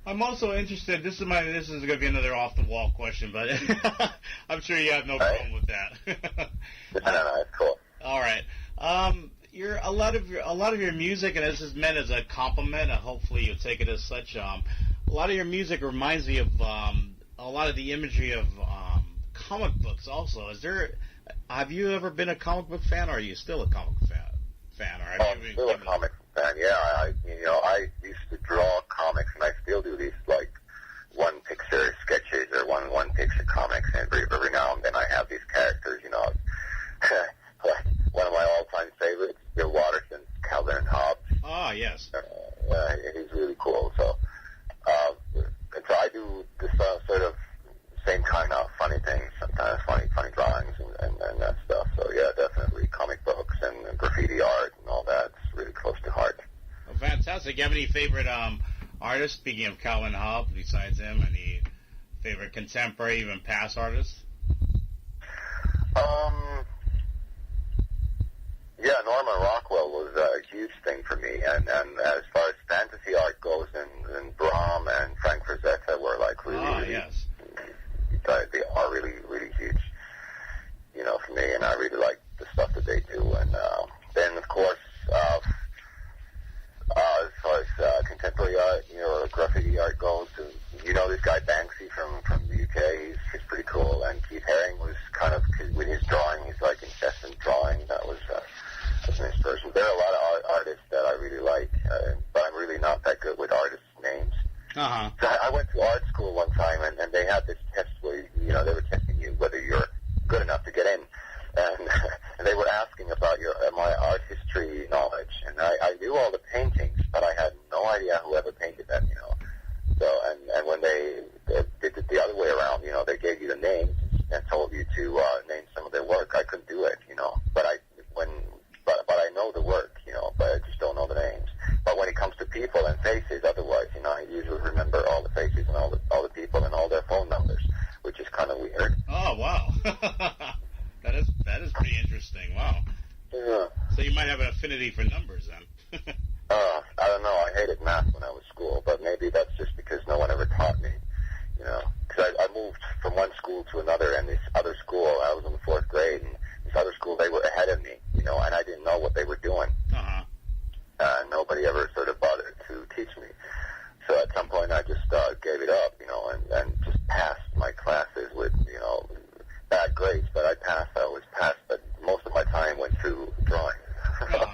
I'm also interested. This is going to be another off the wall question, but I'm sure you have no problem with that. No, it's cool. All right. A lot of your music, and this is meant as a compliment. Hopefully, you'll take it as such. A lot of your music reminds me of a lot of the imagery of comic books. Also, have you ever been a comic book fan, or are you still a comic book fan? Or have you I'm still a comic book fan. Yeah, I used to draw comics, and I still do these like one picture sketches or one picture comics, and every now and then I have these characters. Like one of my all-time favorites, Bill Watterson's Calvin and Hobbes. Ah, yes. He's really cool. So, and so I do this sort of same kind of funny things, sometimes funny drawings and that stuff. So yeah, definitely comic books and graffiti art and all that's really close to heart. Well, fantastic. You have any favorite artists? Speaking of Calvin Hobbes, besides him, any favorite contemporary, even past artists? Yeah, Norman Rockwell was a huge thing for me, and as far as fantasy art goes, and Brahm and Frank Frazetta were like really, yes. They are really, really huge, for me, and I really like the stuff that they do. And then, of course, as far as contemporary art, or graffiti art goes, this guy Banksy from the UK, he's pretty cool. And Keith Haring was kind of, with his drawing, he's like incessant drawing. That was an inspiration. There are a lot of artists that I really like, but I'm really not that good with artists' names. Uh-huh. So I went to art school one time, and they had this test where, they were testing you whether you're good enough to get in. And, and they were asking about my art history knowledge. And I knew all the paintings, but I had no idea who ever painted them, So, and when they did it the other way around, they gave you the names and told you to name some of their work. I couldn't do it, But I know the work, but I just don't know the names. But when it comes to people and faces, otherwise, I usually remember all the faces and all the people and all their phone numbers, which is kind of weird. Oh, wow. That is pretty interesting. Wow. Yeah. So you might have an affinity for numbers then. I don't know. I hated math when I was school, but maybe that's just because no one ever taught me, Because I moved from one school to another, and this other school, I was in the 4th grade, and this other school, they were ahead of me, and I didn't know what they were doing. Uh-huh. Nobody ever sort of bothered to teach me. So at some point I just gave it up, and just passed my classes with, bad grades, but I always passed, but most of my time went through drawing. Oh,